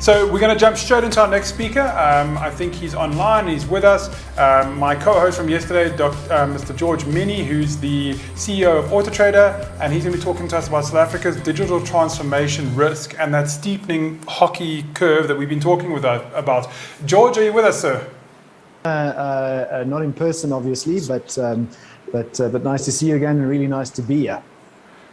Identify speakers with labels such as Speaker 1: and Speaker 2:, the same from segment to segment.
Speaker 1: So we're going to jump straight into our next speaker. I think he's online, he's with us. My co-host from yesterday, Mr. George Miennie, who's the CEO of AutoTrader, and he's going to be talking to us about South Africa's digital transformation risk and that steepening hockey curve that we've been talking about. George, are you with us, sir?
Speaker 2: Not in person, obviously, but nice to see you again and really nice to be here.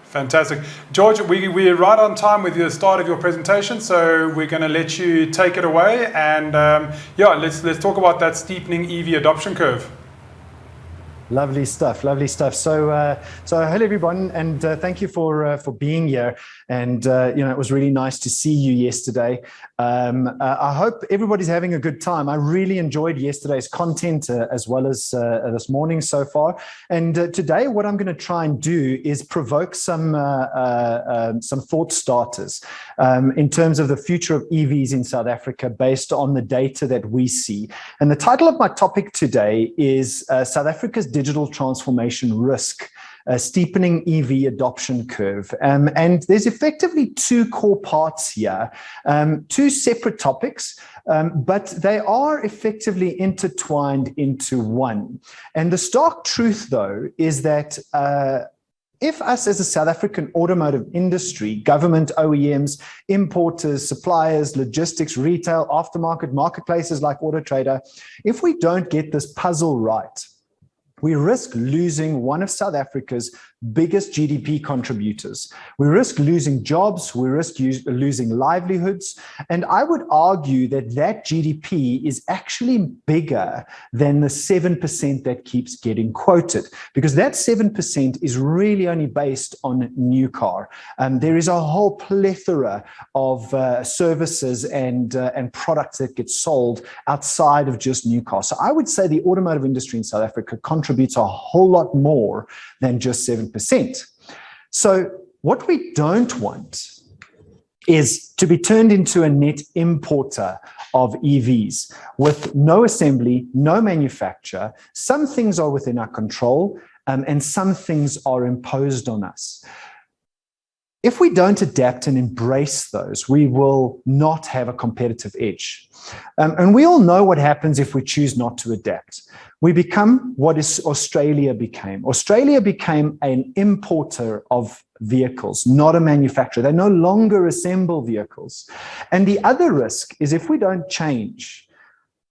Speaker 1: Fantastic. George, we're right on time with the start of your presentation, so we're going to let you take it away. And let's talk about that steepening EV adoption curve.
Speaker 2: Lovely stuff, lovely stuff. So hello everyone, and thank you for being here. And it was really nice to see you yesterday. I hope everybody's having a good time. I really enjoyed yesterday's content as well as this morning so far. And today, what I'm going to try and do is provoke some thought starters in terms of the future of EVs in South Africa based on the data that we see. And the title of my topic today is South Africa's digital transformation risk, a steepening EV adoption curve. And there's effectively two core parts here, two separate topics, but they are effectively intertwined into one. And the stark truth, though, is that if us as a South African automotive industry, government, OEMs, importers, suppliers, logistics, retail, aftermarket, marketplaces like AutoTrader, if we don't get this puzzle right, we risk losing one of South Africa's biggest GDP contributors. We risk losing jobs, we risk losing livelihoods, and I would argue that GDP is actually bigger than the 7% that keeps getting quoted, because that 7% is really only based on new car. There is a whole plethora of services and products that get sold outside of just new cars. So I would say the automotive industry in South Africa contributes a whole lot more than just 7%. So what we don't want is to be turned into a net importer of EVs with no assembly, no manufacture. Some things are within our control, and some things are imposed on us. If we don't adapt and embrace those, we will not have a competitive edge. And we all know what happens if we choose not to adapt. We become what Australia became. Australia became an importer of vehicles, not a manufacturer. They no longer assemble vehicles. And the other risk is if we don't change,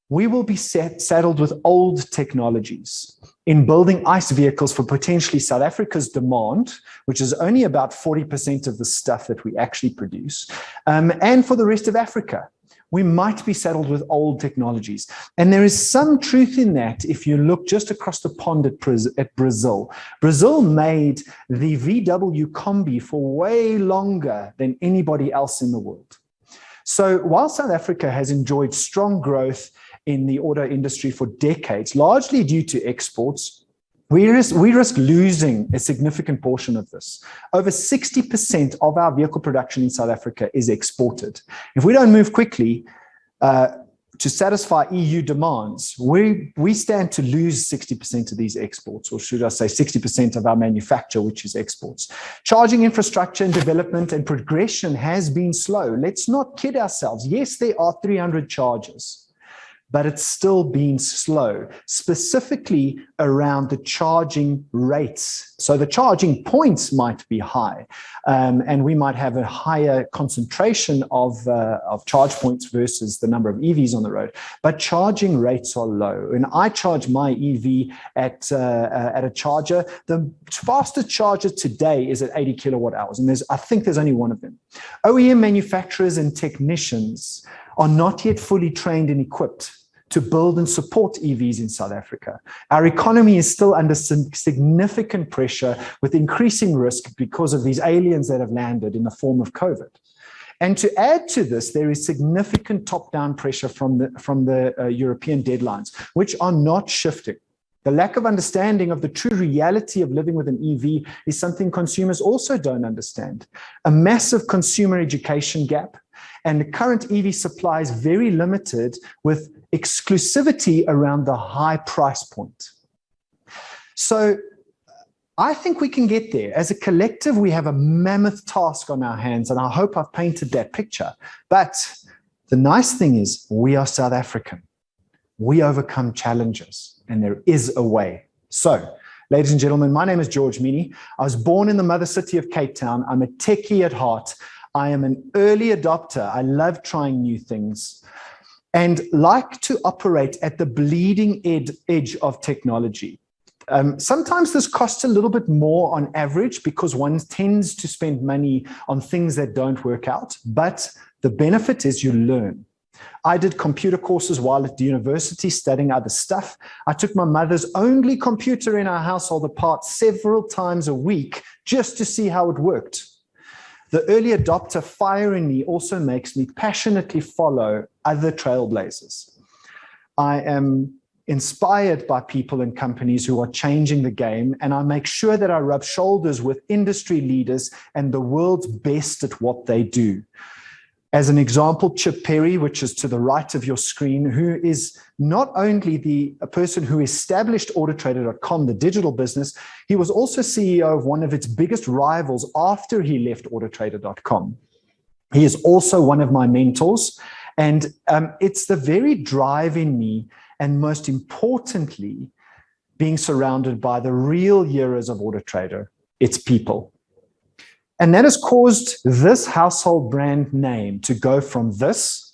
Speaker 2: we will be saddled with old technologies in building ICE vehicles for potentially South Africa's demand, which is only about 40% of the stuff that we actually produce, and for the rest of Africa. We might be saddled with old technologies. And there is some truth in that if you look just across the pond at Brazil. Brazil made the VW Combi for way longer than anybody else in the world. So while South Africa has enjoyed strong growth in the auto industry for decades, largely due to exports, we risk losing a significant portion of this. Over 60% of our vehicle production in South Africa is exported. If we don't move quickly to satisfy EU demands, we stand to lose 60% of these exports, or should I say 60% of our manufacture, which is exports. Charging infrastructure and development and progression has been slow. Let's not kid ourselves. Yes, there are 300 chargers, but it's still been slow, specifically around the charging rates. So the charging points might be high, and we might have a higher concentration of charge points versus the number of EVs on the road, but charging rates are low. And I charge my EV at a charger. The fastest charger today is at 80 kilowatt hours, and I think there's only one of them. OEM manufacturers and technicians are not yet fully trained and equipped to build and support EVs in South Africa. Our economy is still under significant pressure with increasing risk because of these aliens that have landed in the form of COVID. And to add to this, there is significant top-down pressure from the European deadlines, which are not shifting. The lack of understanding of the true reality of living with an EV is something consumers also don't understand. A massive consumer education gap, and the current EV supply is very limited with exclusivity around the high price point. So I think we can get there. As a collective, we have a mammoth task on our hands, and I hope I've painted that picture. But The nice thing is we are South African. We overcome challenges, and there is a way. So, ladies and gentlemen, my name is George Miennie. I was born in the mother city of Cape Town. I'm a techie at heart. I am an early adopter. I love trying new things and like to operate at the bleeding edge of technology. Sometimes this costs a little bit more on average because one tends to spend money on things that don't work out, but the benefit is you learn. I did computer courses while at the university studying other stuff. I took my mother's only computer in our household apart several times a week just to see how it worked. The early adopter fire in me also makes me passionately follow other trailblazers. I am inspired by people and companies who are changing the game, and I make sure that I rub shoulders with industry leaders and the world's best at what they do. As an example, Chip Perry, which is to the right of your screen, who is not only a person who established AutoTrader.com, the digital business, he was also CEO of one of its biggest rivals after he left AutoTrader.com. He is also one of my mentors, and it's the very drive in me, and most importantly, being surrounded by the real heroes of AutoTrader, its people. And that has caused this household brand name to go from this,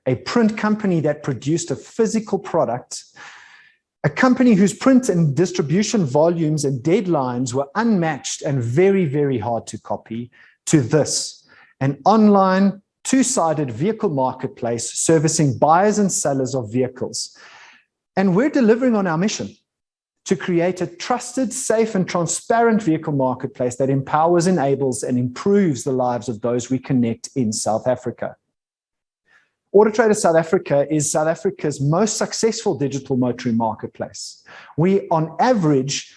Speaker 2: a print company that produced a physical product, a company whose print and distribution volumes and deadlines were unmatched and very, very hard to copy, to this, an online, two-sided vehicle marketplace servicing buyers and sellers of vehicles. And we're delivering on our mission to create a trusted, safe, and transparent vehicle marketplace that empowers, enables, and improves the lives of those we connect in South Africa. AutoTrader South Africa is South Africa's most successful digital motoring marketplace. We, on average,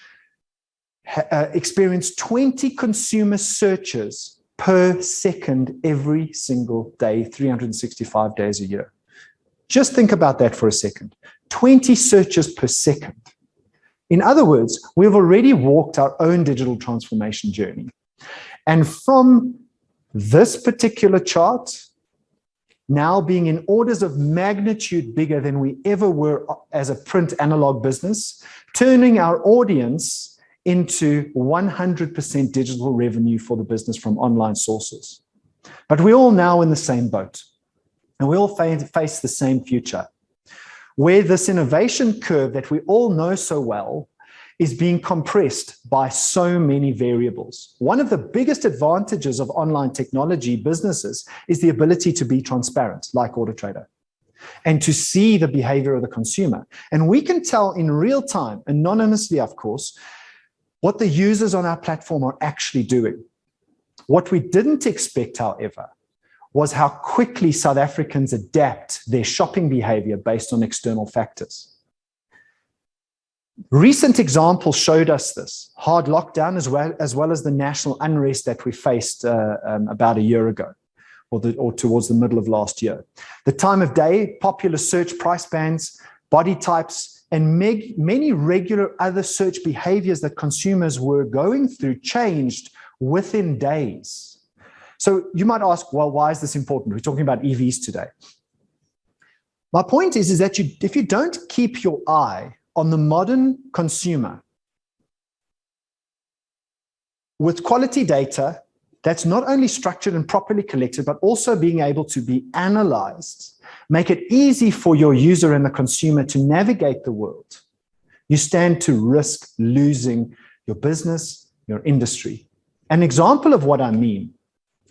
Speaker 2: experience 20 consumer searches per second every single day, 365 days a year. Just think about that for a second. 20 searches per second. In other words, we've already walked our own digital transformation journey. And from this particular chart, now being in orders of magnitude bigger than we ever were as a print analog business, turning our audience into 100% digital revenue for the business from online sources. But we're all now in the same boat, and we all face the same future, where this innovation curve that we all know so well is being compressed by so many variables. One of the biggest advantages of online technology businesses is the ability to be transparent, like AutoTrader, and to see the behavior of the consumer. And we can tell in real time, anonymously, of course, what the users on our platform are actually doing. What we didn't expect, however, was how quickly South Africans adapt their shopping behavior based on external factors. Recent examples showed us this. Hard lockdown as well as the national unrest that we faced about a year ago, or towards the middle of last year. The time of day, popular search price bands, body types, and many regular other search behaviors that consumers were going through changed within days. So you might ask, well, why is this important? We're talking about EVs today. My point is that if you don't keep your eye on the modern consumer with quality data that's not only structured and properly collected, but also being able to be analyzed, make it easy for your user and the consumer to navigate the world, you stand to risk losing your business, your industry. An example of what I mean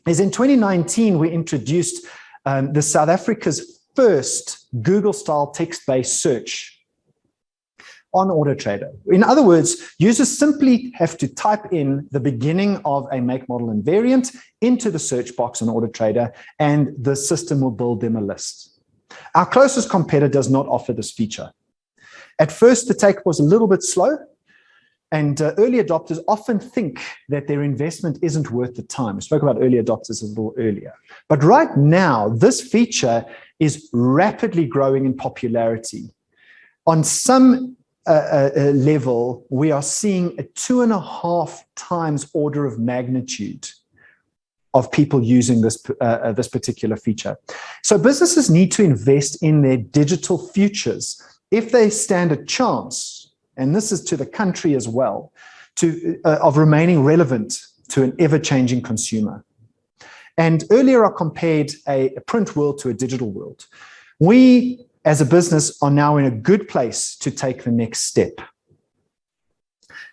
Speaker 2: is in 2019, we introduced the South Africa's first Google-style text-based search on AutoTrader. In other words, users simply have to type in the beginning of a make, model, and variant into the search box on AutoTrader, and the system will build them a list. Our closest competitor does not offer this feature. At first, the take was a little bit slow, and early adopters often think that their investment isn't worth the time. We spoke about early adopters a little earlier. But right now, this feature is rapidly growing in popularity. On some level, we are seeing a 2.5 times order of magnitude of people using this particular feature. So businesses need to invest in their digital futures if they stand a chance, and this is to the country as well, of remaining relevant to an ever-changing consumer. And earlier I compared a print world to a digital world. We, as a business, are now in a good place to take the next step.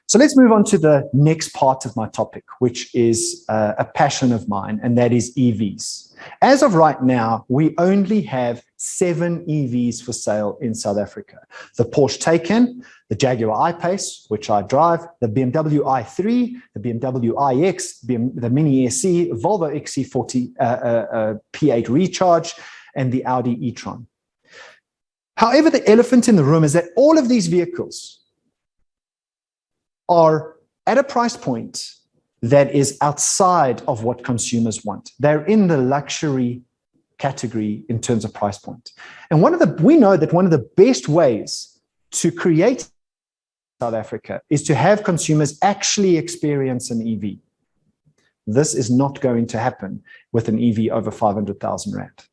Speaker 2: So let's move on to the next part of my topic, which is a passion of mine, and that is EVs. As of right now, we only have 7 EVs for sale in South Africa. The Porsche Taycan, the Jaguar I-Pace, which I drive, the BMW i3, the BMW iX, the Miennie SE, Volvo XC40 P8 Recharge, and the Audi e-tron. However, the elephant in the room is that all of these vehicles are at a price point that is outside of what consumers want. They're in the luxury category in terms of price point. And we know that one of the best ways to create South Africa is to have consumers actually experience an EV. This is not going to happen with an EV over 500,000 Rand.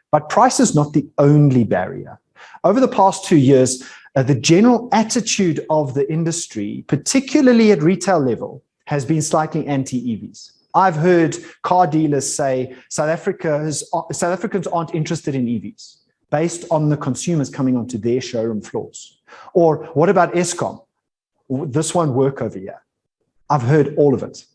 Speaker 2: But price is not the only barrier. Over the past 2 years, the general attitude of the industry, particularly at retail level, has been slightly anti-EVs. I've heard car dealers say South Africans aren't interested in EVs based on the consumers coming onto their showroom floors. Or what about Eskom? This won't work over here. I've heard all of it.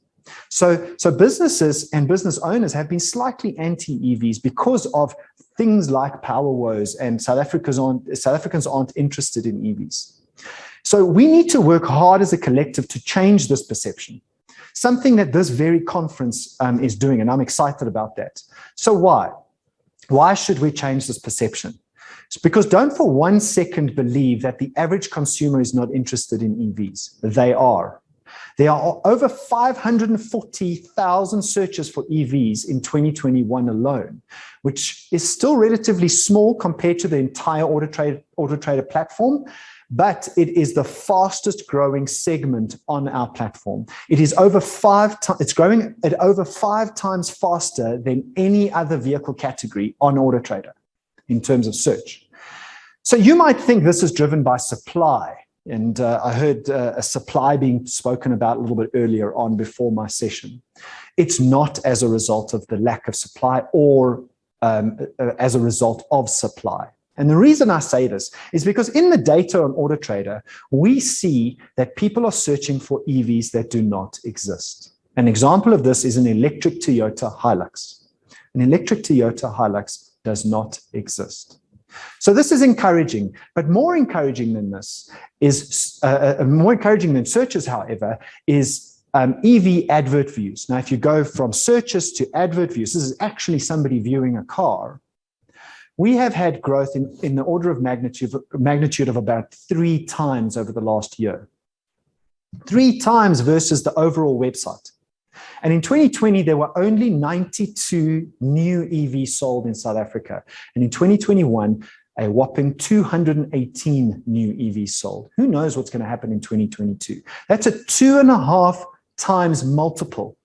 Speaker 2: So businesses and business owners have been slightly anti-EVs because of things like power woes, and South Africans aren't interested in EVs. So we need to work hard as a collective to change this perception, something that this very conference is doing, and I'm excited about that. So why? Why should we change this perception? It's because don't for 1 second believe that the average consumer is not interested in EVs. They are. There are over 540,000 searches for EVs in 2021 alone, which is still relatively small compared to the entire AutoTrader platform, but it is the fastest growing segment on our platform. It is it's growing at over 5 times faster than any other vehicle category on AutoTrader in terms of search. So you might think this is driven by supply. And I heard a supply being spoken about a little bit earlier on before my session. It's not as a result of the lack of supply or as a result of supply. And the reason I say this is because in the data on AutoTrader, we see that people are searching for EVs that do not exist. An example of this is an electric Toyota Hilux. An electric Toyota Hilux does not exist. So this is encouraging, but more encouraging than this is, more encouraging than searches, however, is EV advert views. Now, if you go from searches to advert views, this is actually somebody viewing a car. We have had growth in the order of magnitude of about 3 times over the last year. 3 times versus the overall website. And in 2020, there were only 92 new EVs sold in South Africa. And in 2021, a whopping 218 new EVs sold. Who knows what's going to happen in 2022? That's a 2.5 times multiple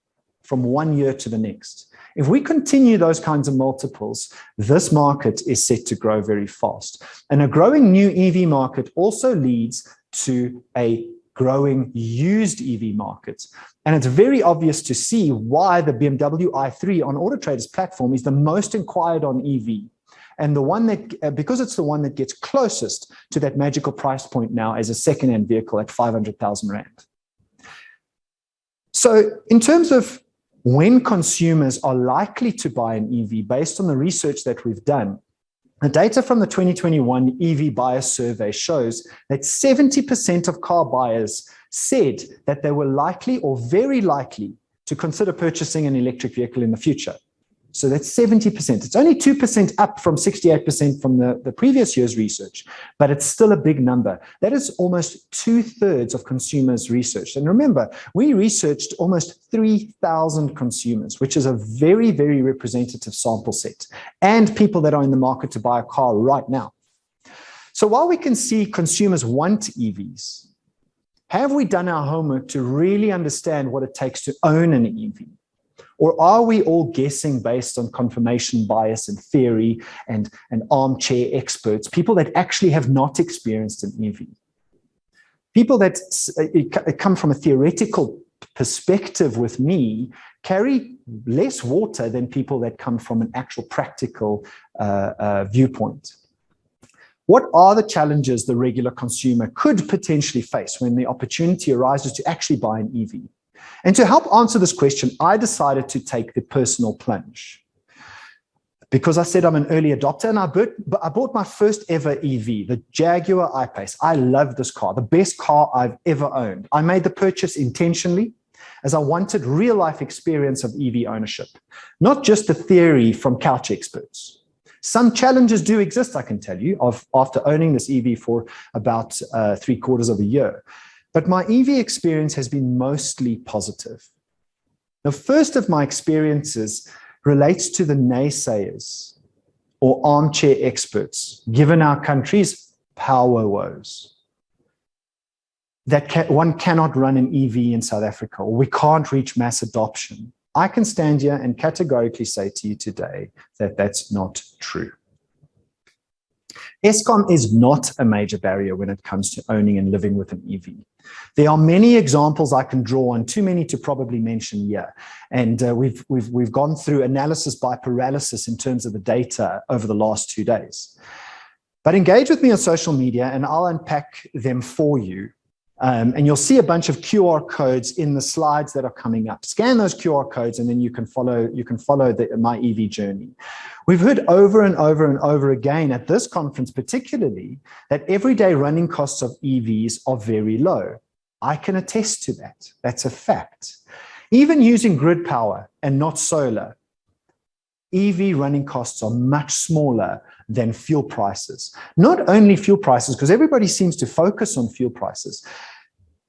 Speaker 2: from 1 year to the next. If we continue those kinds of multiples, this market is set to grow very fast. And a growing new EV market also leads to a growing used EV market. And it's very obvious to see why the BMW i3 on AutoTrader's platform is the most inquired on EV. And the one that, because it's the one that gets closest to that magical price point now as a second-hand vehicle at 500,000 Rand. So in terms of when consumers are likely to buy an EV, based on the research that we've done, the data from the 2021 EV buyer survey shows that 70% of car buyers said that they were likely or very likely to consider purchasing an electric vehicle in the future. So that's 70%. It's only 2% up from 68% from the previous year's research, but it's still a big number. That is almost 2/3 of consumers researched. And remember, we researched almost 3,000 consumers, which is a very, very representative sample set, and people that are in the market to buy a car right now. So while we can see consumers want EVs, have we done our homework to really understand what it takes to own an EV? Or are we all guessing based on confirmation bias and theory and armchair experts, people that actually have not experienced an EV? People that come from a theoretical perspective with me carry less water than people that come from an actual practical viewpoint. What are the challenges the regular consumer could potentially face when the opportunity arises to actually buy an EV? And to help answer this question, I decided to take the personal plunge. Because I said I'm an early adopter, and I bought my first ever EV, the Jaguar I-Pace. I love this car, the best car I've ever owned. I made the purchase intentionally as I wanted real-life experience of EV ownership, not just the theory from couch experts. Some challenges do exist, I can tell you, after owning this EV for about 3/4 of a year. But my EV experience has been mostly positive. The first of my experiences relates to the naysayers or armchair experts, given our country's power woes. That one cannot run an EV in South Africa, or we can't reach mass adoption. I can stand here and categorically say to you today that that's not true. Eskom is not a major barrier when it comes to owning and living with an EV. There are many examples I can draw on, too many to probably mention here. And we've gone through analysis by paralysis in terms of the data over the last 2 days. But engage with me on social media and I'll unpack them for you. And you'll see a bunch of QR codes in the slides that are coming up. Scan those QR codes and then you can follow my EV journey. We've heard over and over and over again at this conference particularly that everyday running costs of EVs are very low. I can attest to that. That's a fact. Even using grid power and not solar, EV running costs are much smaller than fuel prices. Not only fuel prices, because everybody seems to focus on fuel prices.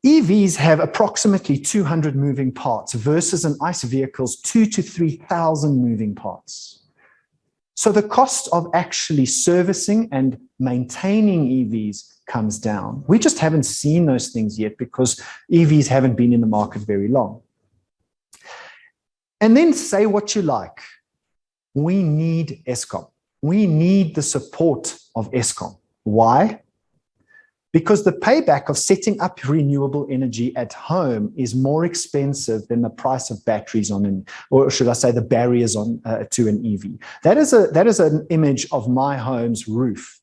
Speaker 2: EVs have approximately 200 moving parts versus an ICE vehicle's 2,000 to 3,000 moving parts. So the cost of actually servicing and maintaining EVs comes down. We just haven't seen those things yet because EVs haven't been in the market very long. And then say what you like. We need Eskom. We need the support of Eskom. Why? Because the payback of setting up renewable energy at home is more expensive than the price of batteries or should I say the barriers on to an EV. That is an image of my home's roof.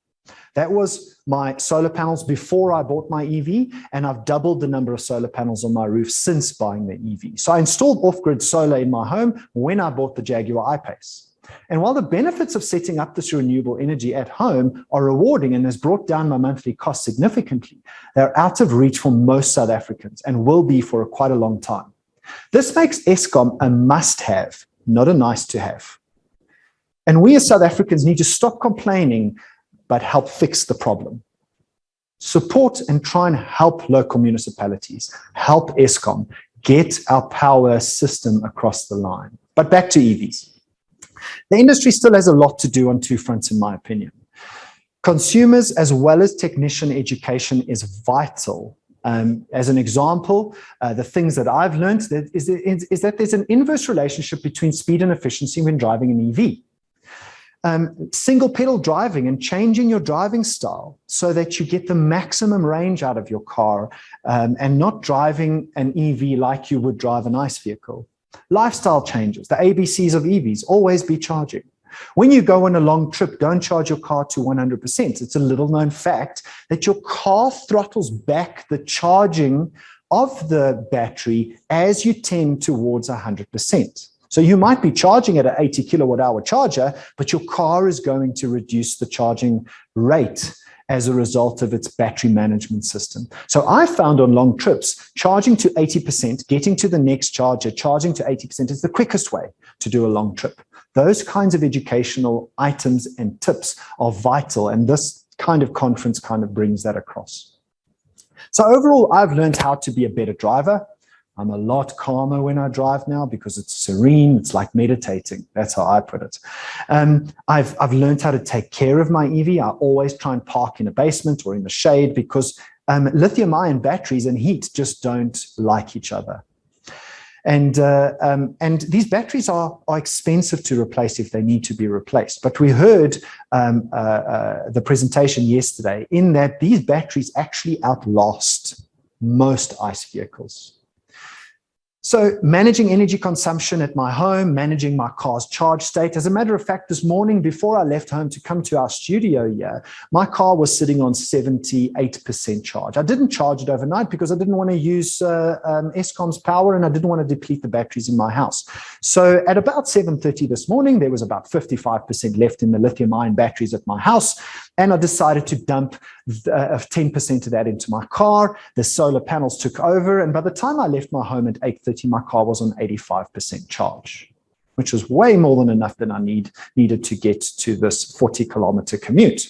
Speaker 2: That was my solar panels before I bought my EV, and I've doubled the number of solar panels on my roof since buying the EV. So I installed off-grid solar in my home when I bought the Jaguar I-Pace. And while the benefits of setting up this renewable energy at home are rewarding and has brought down my monthly cost significantly, they're out of reach for most South Africans and will be for quite a long time. This makes Eskom a must-have, not a nice-to-have. And we as South Africans need to stop complaining, but help fix the problem. Support and try and help local municipalities, help Eskom get our power system across the line. But back to EVs. The industry still has a lot to do on two fronts, in my opinion. Consumers as well as technician education is vital. As an example, the things that I've learned is that there's an inverse relationship between speed and efficiency when driving an EV. Single pedal driving and changing your driving style so that you get the maximum range out of your car and not driving an EV like you would drive an ICE vehicle. Lifestyle changes, the ABCs of EVs, always be charging. When you go on a long trip, don't charge your car to 100%. It's a little known fact that your car throttles back the charging of the battery as you tend towards 100%. So you might be charging at an 80 kilowatt hour charger, but your car is going to reduce the charging rate as a result of its battery management system. So I found on long trips, charging to 80%, getting to the next charger, charging to 80% is the quickest way to do a long trip. Those kinds of educational items and tips are vital, and this kind of conference kind of brings that across. So overall, I've learned how to be a better driver. I'm a lot calmer when I drive now because it's serene. It's like meditating. That's how I put it. I've learned how to take care of my EV. I always try and park in a basement or in the shade because lithium-ion batteries and heat just don't like each other. And these batteries are expensive to replace if they need to be replaced. But we heard the presentation yesterday in that these batteries actually outlast most ICE vehicles. So managing energy consumption at my home, managing my car's charge state. As a matter of fact, this morning before I left home to come to our studio here, my car was sitting on 78% charge. I didn't charge it overnight because I didn't want to use Eskom's power and I didn't want to deplete the batteries in my house. So at about 7:30 this morning, there was about 55% left in the lithium-ion batteries at my house. And I decided to dump 10% of that into my car. The solar panels took over. And by the time I left my home at 8:30, my car was on 85% charge, which was way more than enough than I needed to get to this 40-kilometer commute.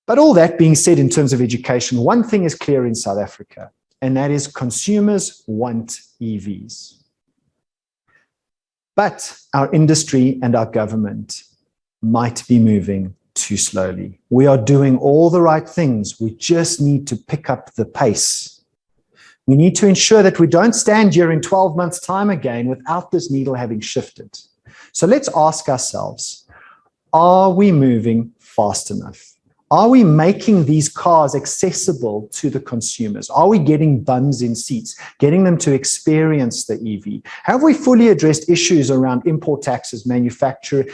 Speaker 2: But all that being said, in terms of education, one thing is clear in South Africa, and that is consumers want EVs. But our industry and our government might be moving too slowly. We are doing all the right things. We just need to pick up the pace. We need to ensure that we don't stand here in 12 months' time again without this needle having shifted. So let's ask ourselves, are we moving fast enough? Are we making these cars accessible to the consumers? Are we getting bums in seats, getting them to experience the EV? Have we fully addressed issues around import taxes, manufacturing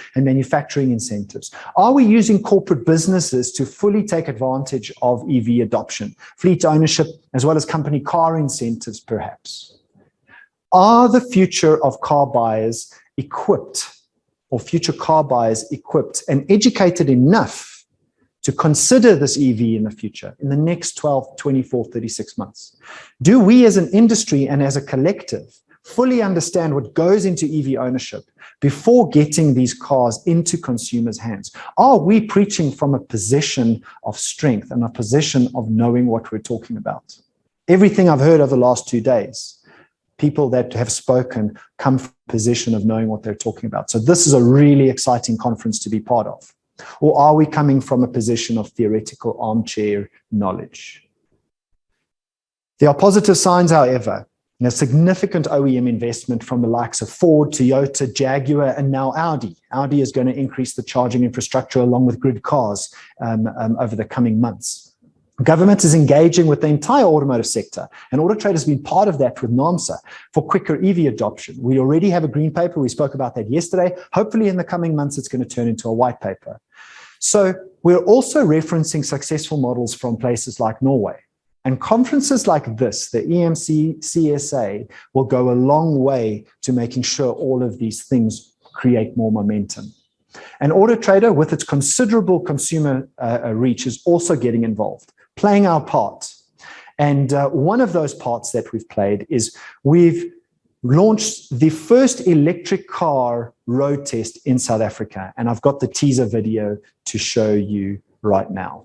Speaker 2: incentives? Are we using corporate businesses to fully take advantage of EV adoption, fleet ownership, as well as company car incentives, perhaps? Are the future of car buyers equipped, or future car buyers equipped and educated enough to consider this EV in the future, in the next 12, 24, 36 months? Do we as an industry and as a collective fully understand what goes into EV ownership before getting these cars into consumers' hands? Are we preaching from a position of strength and a position of knowing what we're talking about? Everything I've heard over the last 2 days, people that have spoken come from a position of knowing what they're talking about. So this is a really exciting conference to be part of. Or are we coming from a position of theoretical armchair knowledge? There are positive signs, however. A significant OEM investment from the likes of Ford, Toyota, Jaguar, and now Audi. Audi is going to increase the charging infrastructure along with grid cars over the coming months. Government is engaging with the entire automotive sector, and AutoTrader has been part of that with NAMSA for quicker EV adoption. We already have a green paper. We spoke about that yesterday. Hopefully in the coming months, it's going to turn into a white paper. So we're also referencing successful models from places like Norway. And conferences like this, the EMC CSA, will go a long way to making sure all of these things create more momentum. And AutoTrader, with its considerable consumer reach, is also getting involved, playing our part. And one of those parts that we've played is we've launched the first electric car road test in South Africa. And I've got the teaser video to show you right now.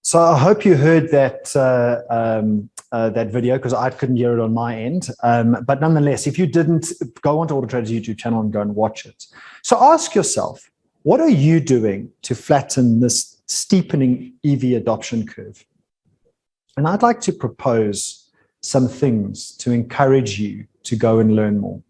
Speaker 2: So I hope you heard that that video, because I couldn't hear it on my end. But nonetheless, if you didn't, go onto AutoTrader's YouTube channel and go and watch it. So ask yourself, what are you doing to flatten this steepening EV adoption curve? And I'd like to propose some things to encourage you to go and learn more.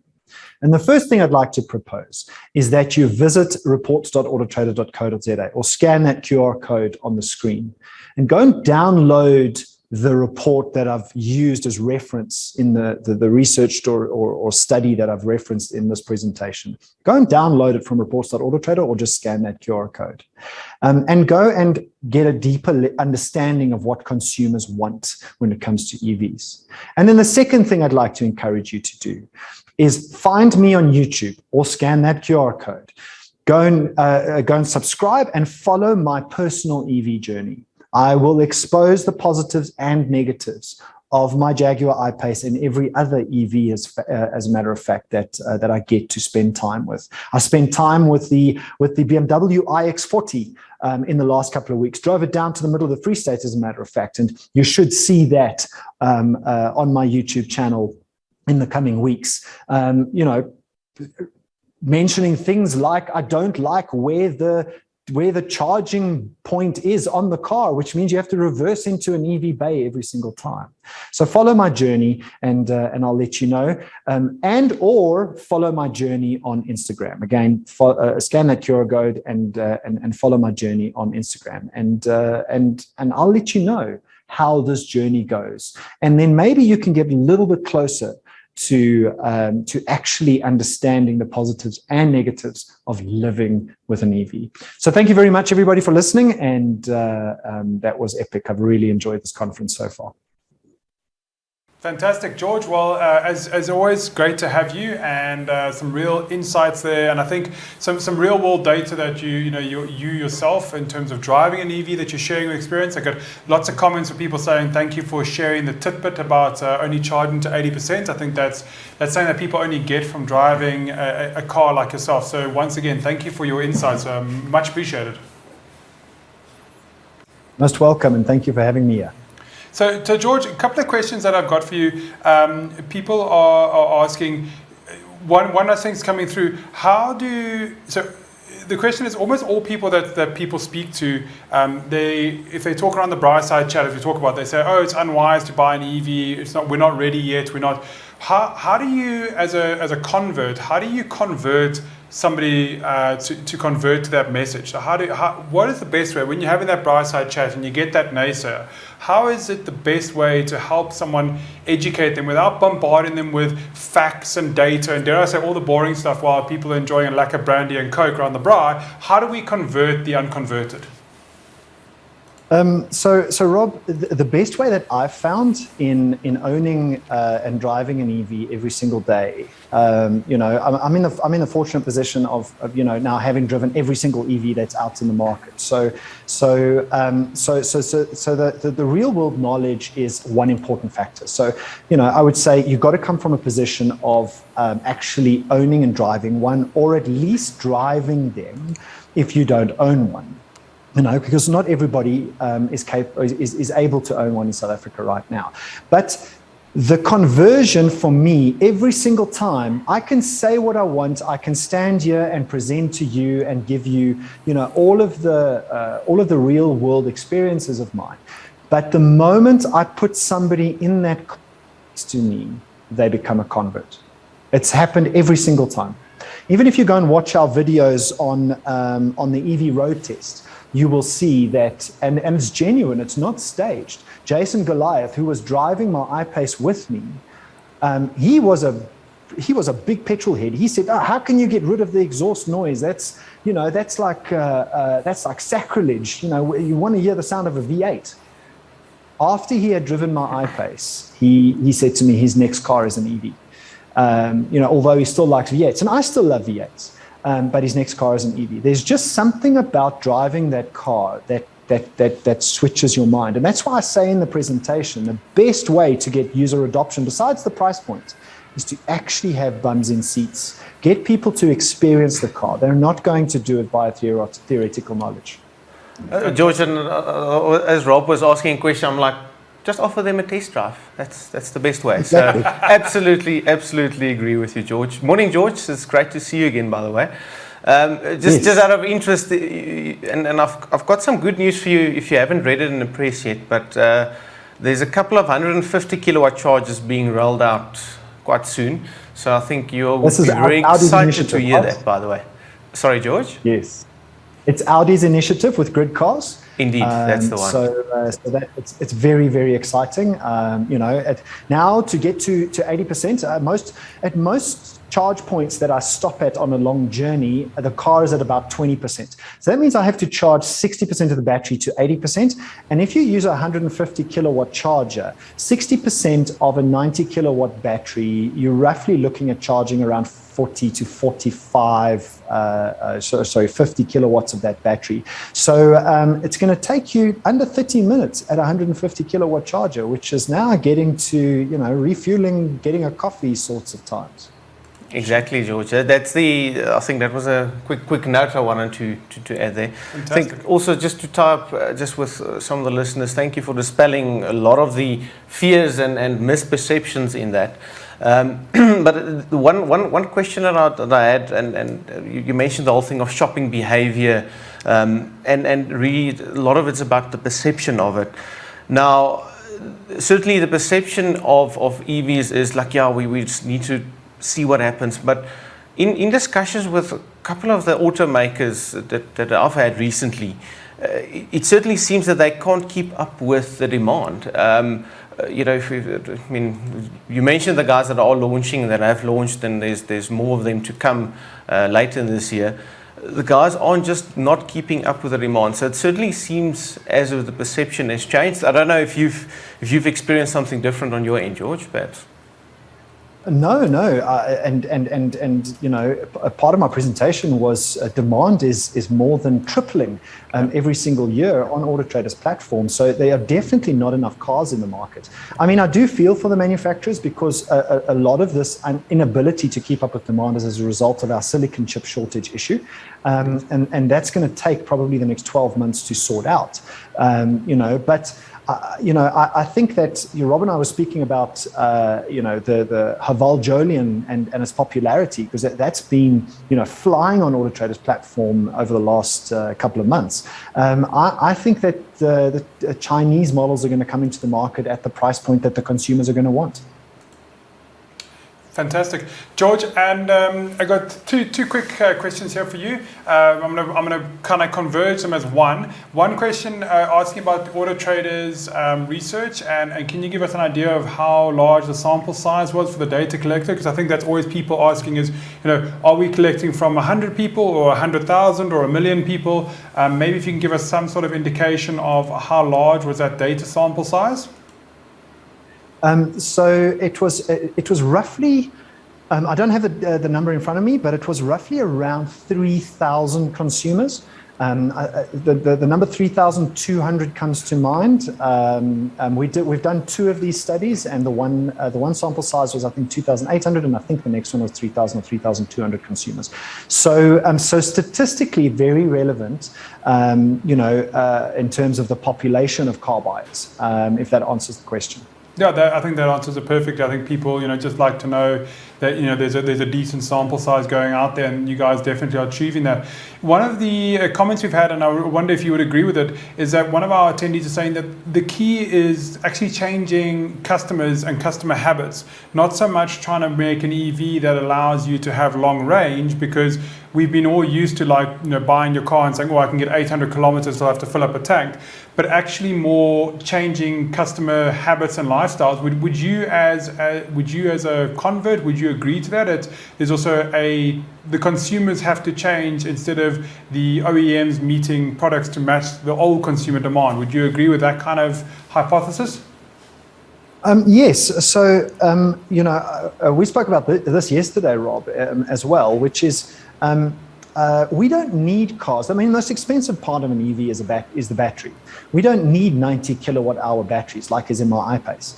Speaker 2: And the first thing I'd like to propose is that you visit reports.autotrader.co.za or scan that QR code on the screen and go and download the report that I've used as reference in the research or study that I've referenced in this presentation. Go and download it from reports.autotrader or just scan that QR code. And go and get a deeper understanding of what consumers want when it comes to EVs. And then the second thing I'd like to encourage you to do is find me on YouTube or scan that QR code. Go and subscribe and follow my personal EV journey. I will expose the positives and negatives of my Jaguar I-Pace and every other EV as a matter of fact that I get to spend time with. I spent time with the BMW iX40 in the last couple of weeks, drove it down to the middle of the Free State as a matter of fact, and you should see that on my YouTube channel in the coming weeks. Mentioning things like I don't like where the charging point is on the car, which means you have to reverse into an EV bay every single time. So follow my journey and I'll let you know, and or follow my journey on Instagram. Again, scan that QR code and follow my journey on Instagram, and I'll let you know how this journey goes. And then maybe you can get a little bit closer to actually understanding the positives and negatives of living with an EV. So thank you very much, everybody, for listening. And that was epic. I've really enjoyed this conference so far.
Speaker 1: Fantastic, George. Well, as always, great to have you, and some real insights there, and I think some real world data that you yourself in terms of driving an EV that you're sharing your experience. I got lots of comments of people saying thank you for sharing the tidbit about only charging to 80%. I think that's something that people only get from driving a car like yourself. So once again, thank you for your insights. Much appreciated.
Speaker 2: Most welcome, and thank you for having me here.
Speaker 1: So George, a couple of questions that I've got for you. People are asking, one of the things coming through, so the question is almost all people that people speak to, if they talk around the Brightside chat, as we talk about, they say, oh, it's unwise to buy an EV, we're not ready yet, how do you, as a convert, how do you convert somebody to convert to that message? So what is the best way when you're having that Brightside chat and you get that naysayer? How is it the best way to help someone educate them without bombarding them with facts and data and, dare I say, all the boring stuff while people are enjoying a lack of brandy and Coke around the braai? How do we convert the unconverted?
Speaker 2: So Rob, the best way that I've found in owning and driving an EV every single day, I'm in the fortunate position of now having driven every single EV that's out in the market. So the real world knowledge is one important factor. So I would say you've got to come from a position of actually owning and driving one, or at least driving them if you don't own one. Because not everybody is able to own one in South Africa right now. But the conversion for me, every single time, I can say what I want. I can stand here and present to you and give you, all of the real world experiences of mine. But the moment I put somebody in that context to me, they become a convert. It's happened every single time. Even if you go and watch our videos on the EV road test, you will see that, and it's genuine, it's not staged. Jason Goliath, who was driving my I-Pace with me, he was a big petrol head. He said, how can you get rid of the exhaust noise? That's like sacrilege. You want to hear the sound of a V8. After he had driven my I-Pace, he said to me his next car is an EV. Although he still likes V8s, and I still love V8s. But his next car is an EV. There's just something about driving that car that switches your mind. And that's why I say in the presentation, the best way to get user adoption, besides the price point, is to actually have bums in seats. Get people to experience the car. They're not going to do it by theoretical knowledge.
Speaker 3: George, as Rob was asking a question, I'm like, just offer them a test drive. That's the best way.
Speaker 2: Exactly.
Speaker 3: So absolutely agree with you, George. Morning, George. It's great to see you again, by the way. Just out of interest, and I've got some good news for you if you haven't read it in the press yet, but there's a couple of 150 kilowatt chargers being rolled out quite soon. So I think you'll
Speaker 2: This
Speaker 3: be
Speaker 2: is
Speaker 3: very
Speaker 2: Audi's
Speaker 3: excited to
Speaker 2: initiative,
Speaker 3: hear
Speaker 2: right?
Speaker 3: that, by the way. Sorry, George?
Speaker 2: Yes. It's Audi's initiative with grid cars.
Speaker 3: Indeed, that's the one.
Speaker 2: So that it's very, very exciting. Now to get to 80%, at most charge points that I stop at on a long journey, the car is at about 20%. So that means I have to charge 60% of the battery to 80%. And if you use a 150 kilowatt charger, 60% of a 90 kilowatt battery, you're roughly looking at charging around 40 to 45, 50 kilowatts of that battery. So it's going to take you under 30 minutes at a 150 kilowatt charger, which is now getting to, refueling, getting a coffee sorts of times.
Speaker 3: Exactly, George. I think that was a quick note I wanted to add there.
Speaker 1: Fantastic.
Speaker 3: I think also just to tie up just with some of the listeners, thank you for dispelling a lot of the fears and misperceptions in that. But the one question that I had, and you mentioned the whole thing of shopping behavior, and really a lot of it's about the perception of it. Now, certainly the perception of EVs is like, yeah, we just need to see what happens. But in discussions with a couple of the automakers that I've had recently, it certainly seems that they can't keep up with the demand. You mentioned the guys that are launching, that have launched, and there's more of them to come later this year. The guys aren't just not keeping up with the demand. So it certainly seems as if the perception has changed. I don't know if you've experienced something different on your end, George, perhaps.
Speaker 2: No, and a part of my presentation was demand is more than tripling every single year on AutoTrader's platform. So there are definitely not enough cars in the market. I mean, I do feel for the manufacturers because a lot of this inability to keep up with demand is as a result of our silicon chip shortage issue, and that's going to take probably the next 12 months to sort out. I think that Rob and I were speaking about, the Haval Jolian and its popularity, because that's been, flying on AutoTrader's platform over the last couple of months. I think that the Chinese models are going to come into the market at the price point that the consumers are going to want.
Speaker 1: Fantastic, George. And I got two quick questions here for you. I'm gonna kind of converge them as one. One question asking about AutoTrader's research, and can you give us an idea of how large the sample size was for the data collected? Because I think that's always people asking is, are we collecting from 100 people or 100,000 or 1 million people? Maybe if you can give us some sort of indication of how large was that data sample size.
Speaker 2: So it was roughly, I don't have the number in front of me, but it was roughly around 3,000 consumers. The number 3,200 comes to mind. We've done 2 of these studies, and the one sample size was, I think, 2,800, and I think the next one was 3,000 or 3,200 consumers. So statistically very relevant, in terms of the population of car buyers, if that answers the question.
Speaker 1: Yeah, I think that answers it perfectly. I think people, just like to know that, there's a decent sample size going out there, and you guys definitely are achieving that. One of the comments we've had, and I wonder if you would agree with it, is that one of our attendees is saying that the key is actually changing customers and customer habits, not so much trying to make an EV that allows you to have long range, because we've been all used to buying your car and saying, I can get 800 kilometers, so I have to fill up a tank. But actually more changing customer habits and lifestyles. Would you as a convert, would you agree to that? There's also the consumers have to change instead of the OEMs meeting products to match the old consumer demand. Would you agree with that kind of hypothesis?
Speaker 2: Yes. So, we spoke about this yesterday, Rob, as well, which is we don't need cars. I mean, the most expensive part of an EV is the battery. We don't need 90 kilowatt hour batteries like is in my iPace.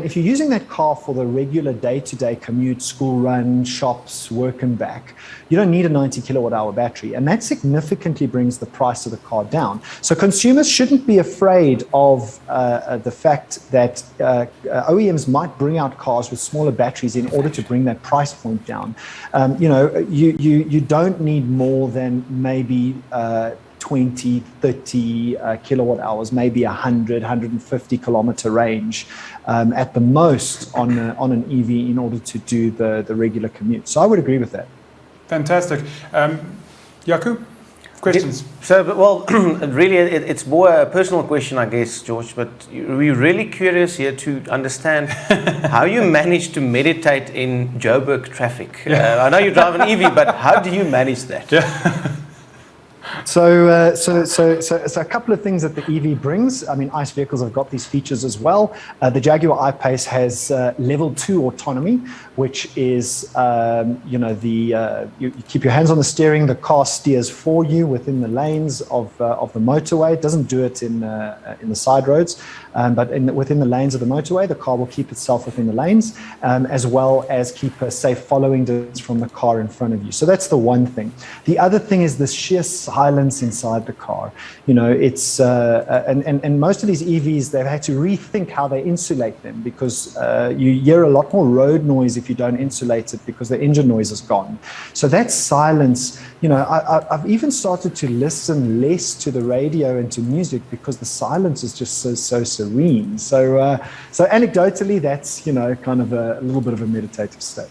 Speaker 2: If you're using that car for the regular day-to-day commute, school run, shops, work and back, you don't need a 90 kilowatt hour battery, and that significantly brings the price of the car down. So consumers shouldn't be afraid of the fact that OEMs might bring out cars with smaller batteries in order to bring that price point down. You don't need more than maybe 20, 30 kilowatt hours, maybe 100, 150 kilometer range at the most on an EV in order to do the regular commute. So I would agree with that.
Speaker 1: Fantastic. Jaco, questions?
Speaker 3: Really, it's more a personal question, I guess, George, but we're really curious here to understand how you manage to meditate in Joburg traffic. I know you drive an EV, but how do you manage that?
Speaker 2: So a couple of things that the EV brings. I mean, ICE vehicles have got these features as well. The Jaguar I-Pace has level 2 autonomy, which is, you keep your hands on the steering, the car steers for you within the lanes of the motorway. It doesn't do it in the side roads, but within the lanes of the motorway, the car will keep itself within the lanes, as well as keep a safe following distance from the car in front of you. So that's the one thing. The other thing is the sheer silence inside the car. You know, it's and most of these EVs, they've had to rethink how they insulate them, because you hear a lot more road noise if you don't insulate it, because the engine noise is gone. So that silence, you know, I've even started to listen less to the radio and to music because the silence is just so serene. So anecdotally, that's, you know, kind of a little bit of a meditative state.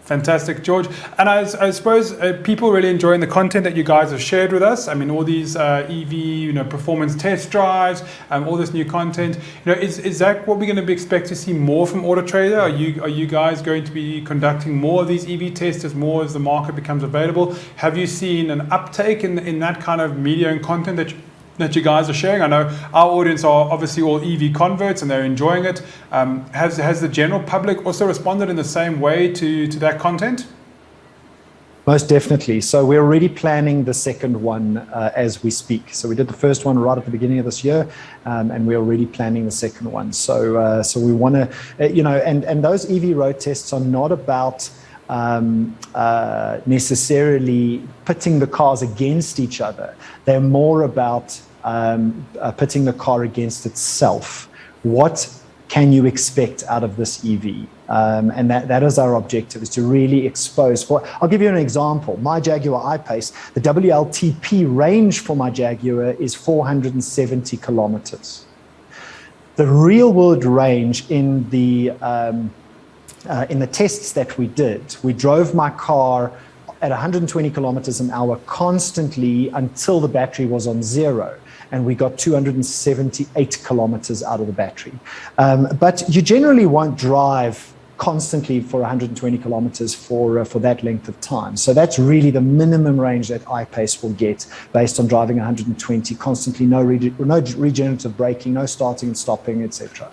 Speaker 1: Fantastic, George. And I suppose people really enjoying the content that you guys have shared with us. I mean, all these EV, you know, performance test drives, all this new content. You know, is that what we're going to expect to see more from AutoTrader? Are you guys going to be conducting more of these EV tests as more as the market becomes available? Have you seen an uptake in that kind of media and content that you guys are sharing? I know our audience are obviously all EV converts and they're enjoying it. Has the general public also responded in the same way to that content?
Speaker 2: Most definitely. So we're already planning the second one as we speak. So we did the first one right at the beginning of this year, and we're already planning the second one. So we want to, you know, and those EV road tests are not about necessarily pitting the cars against each other. They're more about pitting the car against itself. What can you expect out of this EV? And that is our objective, is to really expose. I'll give you an example. My Jaguar I-Pace, the WLTP range for my Jaguar is 470 kilometers. The real world range in the tests that we did, we drove my car at 120 kilometers an hour constantly until the battery was on zero. And we got 278 kilometers out of the battery. But you generally won't drive constantly for 120 kilometers for that length of time. So that's really the minimum range that I-Pace will get based on driving 120 constantly, no regenerative braking, no starting and stopping, etc.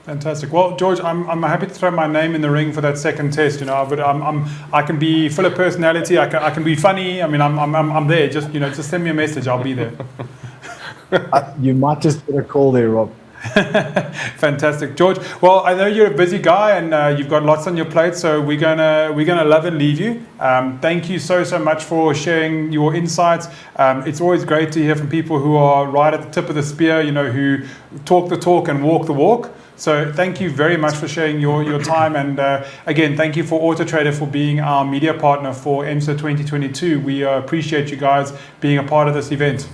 Speaker 1: Fantastic. Well, George, I'm happy to throw my name in the ring for that second test. You know, I can be full of personality. I can be funny. I mean, I'm there. Just send me a message. I'll be there.
Speaker 2: You might just get a call there, Rob.
Speaker 1: Fantastic, George. Well, I know you're a busy guy and you've got lots on your plate, so we're gonna love and leave you. Thank you so much for sharing your insights. It's always great to hear from people who are right at the tip of the spear, you know, who talk the talk and walk the walk. So thank you very much for sharing your time, and again, thank you for AutoTrader for being our media partner for EMSA 2022. We appreciate you guys being a part of this event.